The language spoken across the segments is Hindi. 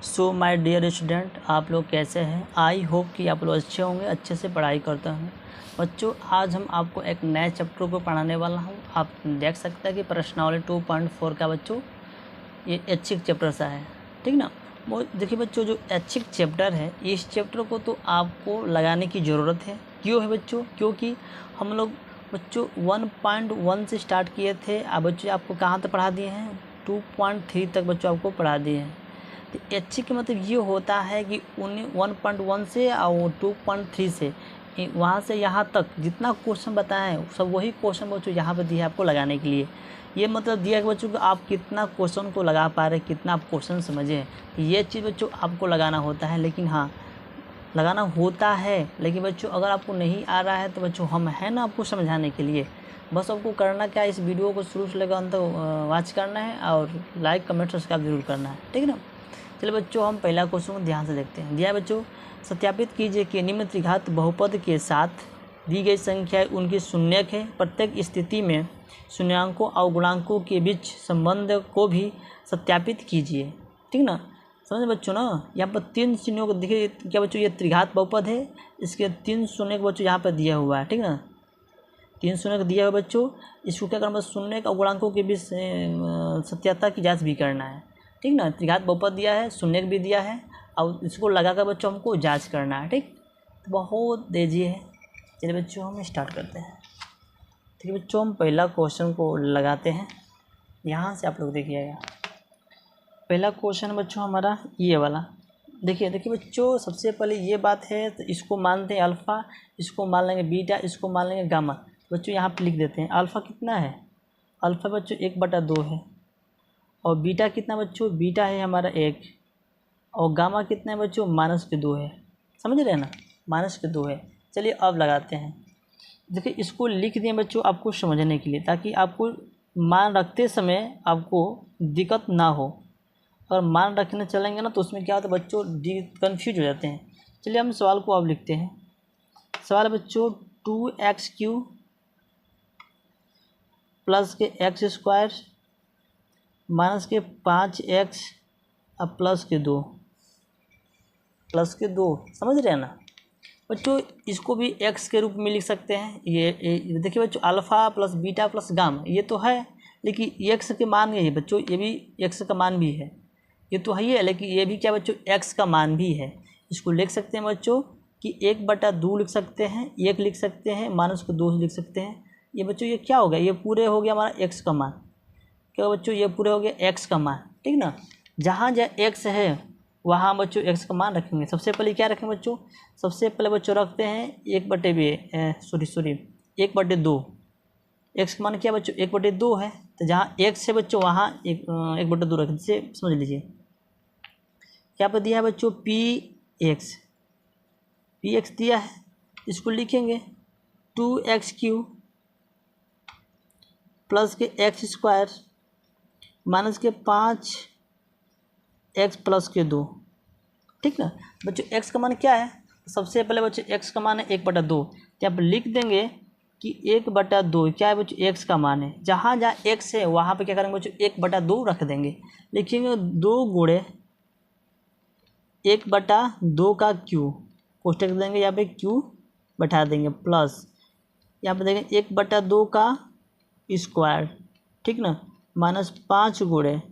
सो माय डियर स्टूडेंट, आप लोग कैसे हैं? आई होप कि आप लोग अच्छे होंगे, अच्छे से पढ़ाई करते हैं। बच्चों, आज हम आपको एक नए चैप्टर को पढ़ाने वाला हूं। आप देख सकते हैं कि प्रश्नावली 2.4 का बच्चों ये ऐच्छिक चैप्टर सा है, ठीक ना। वो देखिए बच्चों, जो ऐच्छिक चैप्टर है, इस चैप्टर को तो आपको लगाने की ज़रूरत है। क्यों है बच्चों? क्योंकि हम लोग बच्चों 1.1 से स्टार्ट किए थे। अब बच्चों आपको कहाँ तक पढ़ा दिए हैं? 2.3 तक बच्चों आपको पढ़ा दिए हैं। तो ऐच्छिक का मतलब ये होता है कि 1.1 से और 2.3 से वहाँ से यहाँ तक जितना क्वेश्चन बताएं सब वही क्वेश्चन बच्चों यहाँ पे दिया है आपको लगाने के लिए। ये मतलब दिया है बच्चों कि आप कितना क्वेश्चन को लगा पा रहे, कितना आप क्वेश्चन समझे, ये चीज़ बच्चों आपको लगाना होता है। लेकिन हाँ, लगाना होता है, लेकिन बच्चों अगर आपको नहीं आ रहा है तो बच्चों हम हैं ना आपको समझाने के लिए। बस आपको करना क्या है, इस वीडियो को शुरू से लेकर अंत वॉच करना है और लाइक कमेंट सब्सक्राइब जरूर करना है, ठीक है ना। चलिए बच्चों, हम पहला क्वेश्चन को ध्यान से देखते हैं। दिया बच्चों, सत्यापित कीजिए कि निम्न त्रिघात बहुपद के साथ दी गई संख्या उनकी शून्यक है। प्रत्येक स्थिति में शून्यांकों और गुणांकों के बीच संबंध को भी सत्यापित कीजिए, ठीक ना। समझे बच्चों ना, यहाँ पर 3 शून्यों को देखिए क्या बच्चों, ये त्रिघात बहुपद है, इसके 3 शून्य बच्चों यहाँ पर दिया हुआ है, ठीक ना। 3 शून्य दिया हुआ बच्चों, इसको क्या करना है, शून्य और गुणांकों के बीच सत्यता की जाँच भी करना है, ठीक ना। त्रिघात बहुपद दिया है, शून्य भी दिया है और इसको लगाकर बच्चों हमको जांच करना है, ठीक। तो बहुत तेजी है। चलिए बच्चों, हम स्टार्ट करते हैं। ठीक है बच्चों, हम पहला क्वेश्चन को लगाते हैं। यहाँ से आप लोग देखिएगा, पहला क्वेश्चन बच्चों हमारा ये वाला। देखिए बच्चों, सबसे पहले ये बात है तो इसको मानते हैं अल्फ़ा, इसको मान लेंगे बीटा, इसको मान लेंगे गामा। बच्चों यहाँ पे लिख देते हैं। अल्फ़ा कितना है? अल्फ़ा बच्चों 1/2 है। और बीटा कितना बच्चों? बीटा है हमारा 1। और गामा कितना है बच्चों? -2 है। समझ रहे हैं ना, -2 है। चलिए अब लगाते हैं। देखिए इसको लिख दिए बच्चों आपको समझने के लिए, ताकि आपको मान रखते समय आपको दिक्कत ना हो। अगर मान रखने चलेंगे ना तो उसमें क्या होता है बच्चों, कन्फ्यूज हो जाते हैं। चलिए हम सवाल को अब लिखते हैं। सवाल है बच्चों 2x³ प्लस के x² माइनस के 5x अब प्लस के 2 समझ रहे हैं ना बच्चों। इसको भी x के रूप में लिख सकते हैं। ये देखिए बच्चों, alpha plus beta plus gamma ये तो है, लेकिन x के मान ये है बच्चों, ये भी x का मान भी है, ये तो है ही है, लेकिन ये भी क्या बच्चों, x का मान भी है। इसको लिख सकते हैं बच्चों कि 1/2 लिख सकते हैं, 1 लिख सकते हैं, -2 लिख सकते हैं। ये बच्चों ये क्या हो गया, ये पूरे हो गया हमारा x का मान। क्या बच्चों, ये पूरे हो गया x का मान, ठीक ना। जहाँ x है वहाँ बच्चों x का मान रखेंगे। सबसे पहले क्या रखेंगे बच्चों? सबसे पहले बच्चों रखते हैं 1/2। x का मान क्या बच्चों? 1/2 है। तो जहाँ x है बच्चों वहाँ 1/2 रखें। जैसे समझ लीजिए क्या पर दिया है बच्चों, px दिया है। इसको लिखेंगे 2x³ प्लस के x² माइनस के 5x प्लस के 2, ठीक ना। बच्चों x का मान क्या है? सबसे पहले बच्चों x का मान है 1/2। तो यहाँ पर लिख देंगे कि 1/2 क्या है बच्चों, x का मान है। जहाँ जहाँ x है वहाँ पे क्या करेंगे बच्चों, 1/2 रख देंगे। लिखेंगे 2 गुणे 1/2 का क्यू, कोष्टक देंगे, यहाँ पे क्यू बैठा देंगे, प्लस यहाँ पे देखेंगे 1/2 का स्क्वायर, ठीक ना, -5 गुणे,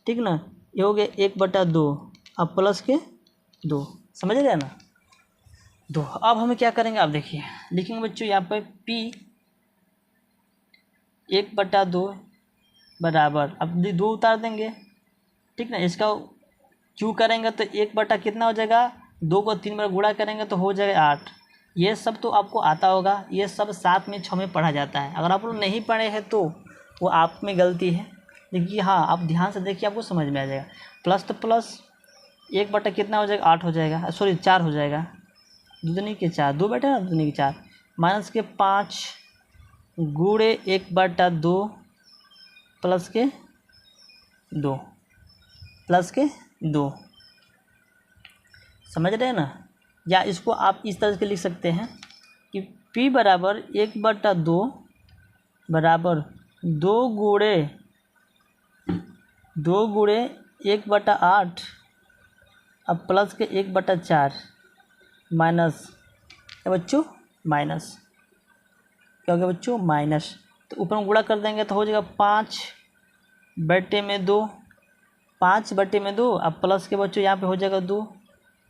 ठीक ना, ये हो गया 1/2 अब प्लस के 2। समझ रहे हैं ना। तो अब हमें क्या करेंगे, आप देखिए लिखेंगे बच्चों यहाँ पर p 1/2 बराबर, अब 2 उतार देंगे, ठीक ना। इसका क्यों करेंगे तो 1 कितना हो जाएगा, 2 को 3 बार गुणा करेंगे तो हो जाएगा 8। ये सब तो आपको आता होगा, ये सब 7 में 6 में पढ़ा जाता है। अगर आप लोग नहीं पढ़े हैं तो वो आप में गलती है, लेकिन हाँ आप ध्यान से देखिए आपको समझ में आ जाएगा। प्लस तो प्लस 1 कितना हो जाएगा, 8 हो जाएगा, सॉरी 4 हो जाएगा, 2 के 4, 2 बेटा 2 के 4, माइनस के 5 गुणे 1/2 प्लस के 2 समझ रहे हैं ना। या इसको आप इस तरह से लिख सकते हैं कि p बराबर 1/2 बराबर 2 गुणे 1/8 अब प्लस के 1/4 माइनस क्या बच्चों, माइनस, क्या हो गया बच्चों, माइनस। तो ऊपर में गुणा कर देंगे तो हो जाएगा 5/2, 5/2। अब प्लस के बच्चों यहाँ पे हो जाएगा 2,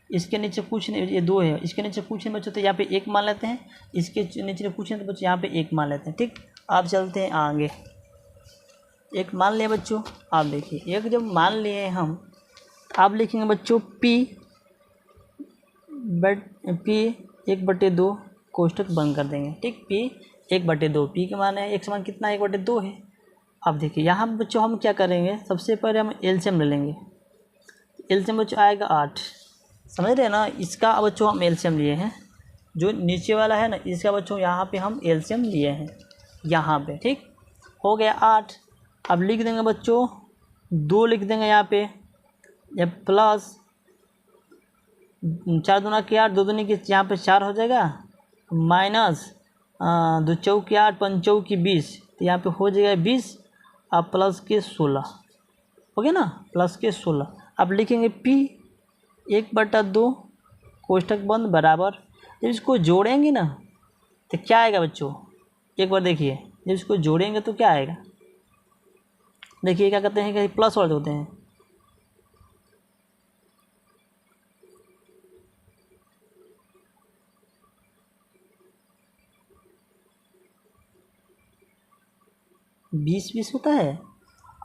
इसके नीचे कुछ नहीं, ये 2 है, इसके नीचे कुछ नहीं बच्चों, तो यहाँ पे 1 मान लेते हैं, इसके नीचे कुछ नहीं तो बच्चों यहाँ पे 1 मान लेते हैं। ठीक, आप चलते हैं आगे। 1 मान लिया बच्चों, आप देखिए 1 जब मान लिए हम, आप लिखेंगे बच्चों P 1/2, कोष्टक बंद कर देंगे। ठीक, P 1/2, P के मान है 1 समान कितना, 1/2 है। अब देखिए यहाँ बच्चों हम क्या करेंगे, सबसे पहले हम एलसीएम ले लेंगे। एलसीएम बच्चों आएगा 8, समझ रहे हैं ना। इसका बच्चों हम एलसीएम लिए हैं, जो नीचे वाला है ना, इसका बच्चों यहाँ पे हम एलसीएम लिए हैं यहाँ पे। ठीक, हो गया 8। अब लिख देंगे बच्चों 2 लिख देंगे यहाँ पे, या प्लस 4 दूना के 8, 2 दूनी के यहाँ पे 4 हो जाएगा, माइनस 2 चौके 8, 5 चौके 20, तो यहाँ पे हो जाएगा 20। अब प्लस के 16 हो गया ना, प्लस के 16। अब लिखेंगे P 1/2, कोष्टक बंद, बराबर। जब इसको जोड़ेंगे ना तो क्या आएगा बच्चों, एक बार देखिए, जब इसको जोड़ेंगे तो क्या आएगा, देखिए क्या कहते हैं कि प्लस वाले होते हैं, बीस बीस होता है।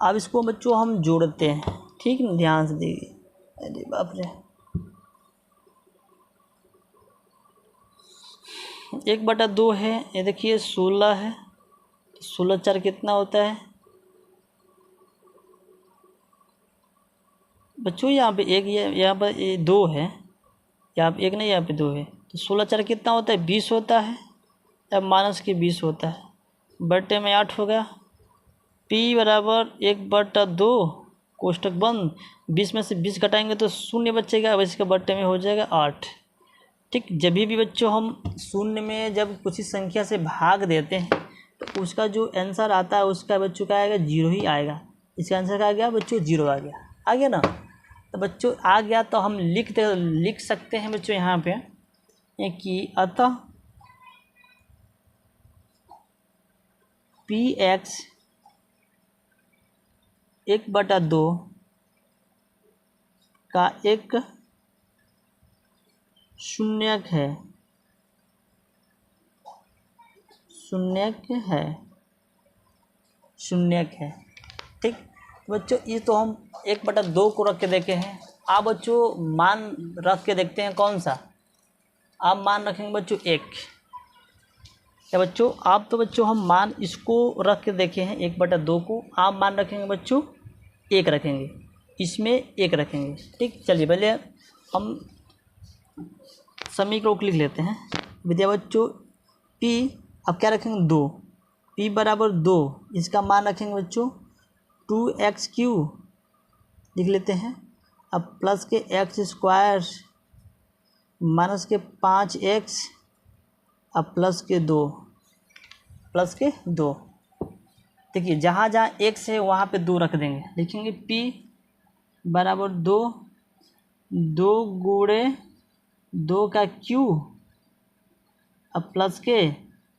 अब इसको बच्चों हम जोड़ते हैं, ठीक है, ध्यान से देखिए। अरे बाप रे, 1/2 है, ये देखिए 16 है, 16 4 कितना होता है बच्चों, यहाँ पे 1, यहाँ पर 2 है, यहाँ पे 1 नहीं, यहाँ पे 2 है, तो 16 4 कितना होता है, 20 होता है। अब माइनस के 20 होता है, बट्टे में 8 हो गया। P बराबर 1/2, कोष्टक बंद, 20 में से 20 घटाएंगे तो 0 बचेगा, अब इसके बट्टे में हो जाएगा 8। ठीक, जब भी बच्चों हम 0 में जब कुछ संख्या से भाग देते हैं तो उसका जो आंसर आता है उसका बच्चों का आएगा 0 ही आएगा। इसका आंसर क्या आ गया बच्चों, 0 आ गया ना। तो बच्चों आ गया तो हम लिख सकते हैं बच्चों यहाँ पे कि अतः Px 1/2 का एक शून्यक है, शून्यक है। ठीक बच्चों, ये तो हम 1/2 को रख के देखे हैं। आप बच्चों मान रख के देखते हैं कौन सा, आप मान रखेंगे बच्चों 1, क्या बच्चों, आप तो बच्चों हम मान इसको रख के देखे हैं 1/2 को, आप मान रखेंगे बच्चों 1 रखेंगे, इसमें 1 रखेंगे। ठीक, चलिए पहले हम समीकरण को लिख लेते हैं। विद्या बच्चों P अब क्या रखेंगे, 2, P बराबर 2, इसका मान रखेंगे बच्चों 2x³ लिख लेते हैं। अब प्लस के x² माइनस के 5x, अब प्लस के 2। देखिए जहाँ जहाँ x है वहाँ पे 2 रख देंगे, लिखेंगे P बराबर 2, 2 गुणे 2 का क्यू, अब प्लस के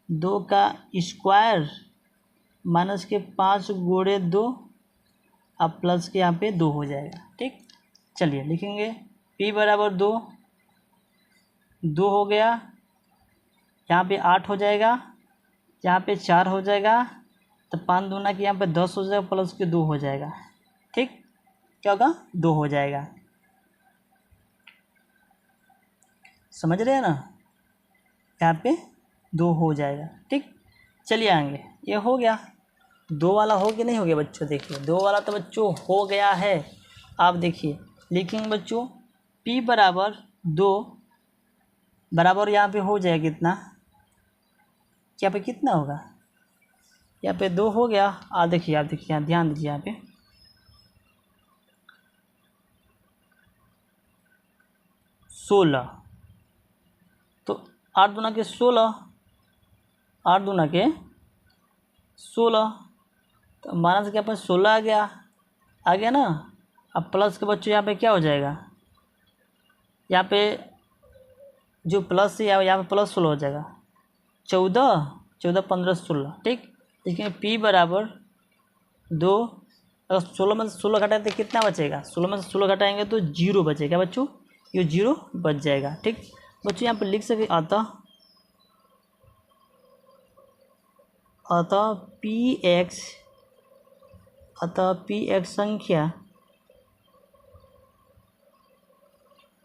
2 का स्क्वायर माइनस के 5 गुणे 2, अब प्लस के यहाँ पे 2 हो जाएगा। ठीक, चलिए लिखेंगे P बराबर 2 हो गया, यहाँ पे 8 हो जाएगा, यहाँ पे 4 हो जाएगा, तो 5 दूना के यहाँ पे 10 हो जाएगा, प्लस के 2 हो जाएगा। ठीक, क्या होगा, 2 हो जाएगा, समझ रहे हैं ना, यहाँ पे 2 हो जाएगा। ठीक, चलिए आएंगे, ये हो गया 2 वाला, हो कि नहीं हो गया बच्चों, देखिए 2 वाला तो बच्चों हो गया है। आप देखिए लिखेंगे बच्चों P बराबर 2 बराबर यहाँ पे हो जाएगा कितना, यहाँ पे कितना होगा, यहाँ पे 2 हो गया। आप देखिए यहाँ ध्यान दीजिए, यहाँ पे 16, तो 8 दूना के 16, 8 दूना के 16, तो माइनस के पास 16 आ गया ना। अब प्लस के बच्चों यहाँ पे क्या हो जाएगा, यहाँ पे जो प्लस है यहाँ पे प्लस 16 हो जाएगा, 14 15 16, ठीक। देखिए P बराबर 2, अगर 16 में से 16 घटाए तो कितना बचेगा, 16 में से 16 घटाएंगे तो 0 बचेगा बच्चों, ये 0 बच जाएगा, ठीक। बच्चों यहाँ पे लिख सके अतः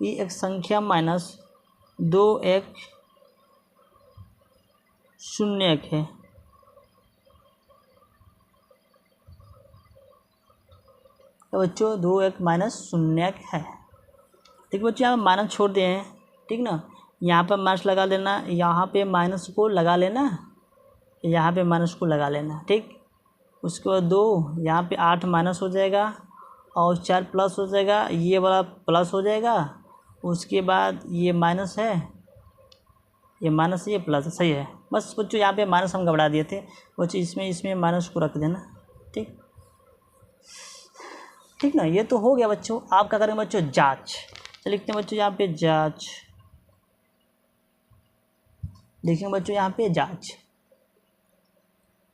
Px संख्या माइनस 2x 0 है। तो बच्चों 2x माइनस 0 है, ठीक बच्चों। यहाँ पे माइनस छोड़ दिए हैं, ठीक ना। यहाँ पर माइनस लगा लेना, यहाँ पे माइनस को लगा लेना, यहाँ पे माइनस को लगा लेना, ठीक। उसके बाद 2 यहाँ पे 8 माइनस हो जाएगा और 4 प्लस हो जाएगा, ये वाला प्लस हो जाएगा। उसके बाद ये माइनस है, ये माइनस है, ये प्लस है, सही है। बस बच्चों यहाँ पे माइनस हम घबरा दिए थे बच्चों, इसमें माइनस को रख देना, ठीक ठीक ना। ये तो हो गया बच्चों। आप क्या करेंगे बच्चों, जांच। तो लिखते हैं बच्चों यहाँ पे जांच, देखेंगे बच्चों यहाँ पे जांच।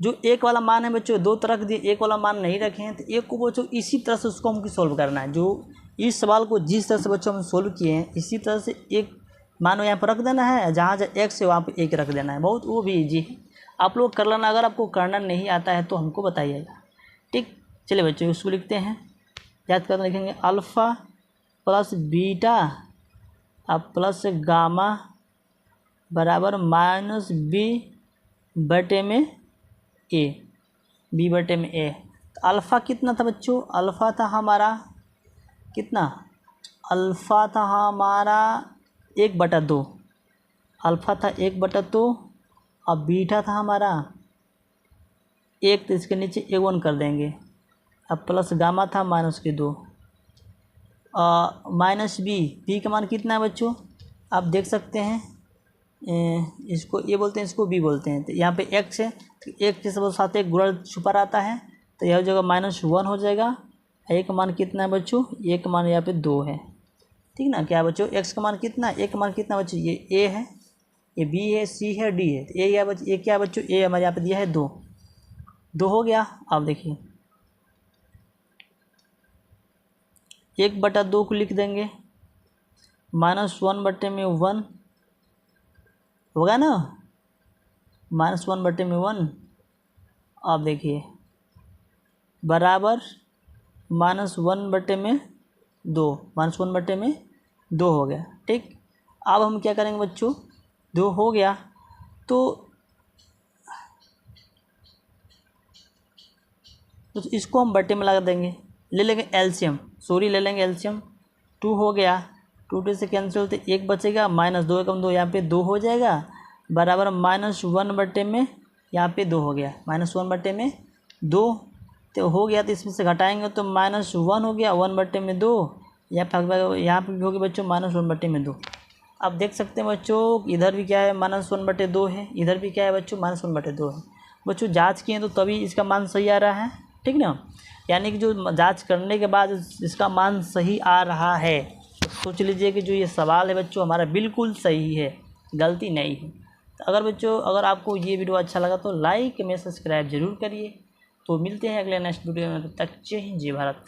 जो एक वाला मान है बच्चों 2 तरह दिए, एक वाला मान नहीं रखे हैं, तो एक को बच्चों इसी तरह से उसको हमको सॉल्व करना है। जो इस सवाल को जिस तरह से बच्चों हम सोल्व किए हैं, इसी तरह से एक मान यहाँ पर रख देना है, जहाँ x है वहाँ पर 1 रख देना है। बहुत वो भी ईजी है, आप लोग कर लेना। अगर आपको करना नहीं आता है तो हमको बताइएगा, ठीक। चलिए बच्चों उसको लिखते हैं, याद करना। लिखेंगे अल्फ़ा प्लस बीटा अब प्लस गामा बराबर माइनस बी बटे में ए, बी बटे में ए। तो अल्फ़ा कितना था बच्चों, अल्फ़ा था हमारा कितना, अल्फ़ा था हमारा 1/2, अल्फ़ा था 1/2 और बीटा था हमारा 1, तो इसके नीचे A1 कर देंगे। अब प्लस गामा था -2 माइनस बी का मान कितना है बच्चों, आप देख सकते हैं। इसको ए बोलते हैं, इसको बी बोलते हैं। तो यहाँ पे x है, तो एक के साथ एक गुणा छुपा रहता है, तो यह हो जाएगा -1 हो जाएगा। ए का मान कितना है बच्चों, ए का मान यहाँ पे 2 है, ठीक ना। क्या बच्चों x का मान कितना, ए का मान कितना बच्चों, ये ए है, ये बी है, सी है, डी है। तो ए क्या है बच्चों, ए हमारे यहाँ पे दिया है 2 हो गया। आप देखिए 1/2 को लिख देंगे, -1/1 होगा ना, -1/1। आप देखिए बराबर -1/2, -1/2 हो गया, ठीक। अब हम क्या करेंगे बच्चों, 2 हो गया तो इसको हम बटे में लगा देंगे, ले लेंगे एलसीएम, ले लेंगे एलसीएम। 2 हो गया, 2 से कैंसिल होते 1 बचेगा, -2 कम 2 यहाँ पे 2 हो जाएगा, बराबर -1 में यहाँ पे 2 हो गया, -1/2 तो हो गया। तो इसमें से घटाएंगे तो -1 हो गया, 1/2 यहाँ पे भी हो गया बच्चों -1/2। आप देख सकते हैं बच्चों इधर भी क्या है, -1/2 है, इधर भी क्या है बच्चों -1/2 है। बच्चों जांच किए तो तभी इसका मान सही आ रहा है, ठीक ना। यानी कि जो जांच करने के बाद इसका मान सही आ रहा है, तो सोच लीजिए कि जो ये सवाल है बच्चों हमारा बिल्कुल सही है, गलती नहीं है। तो अगर आपको ये वीडियो अच्छा लगा तो लाइक में सब्सक्राइब जरूर करिए। तो मिलते हैं अगले नेक्स्ट वीडियो में, तब तक जय हिंद जय भारत।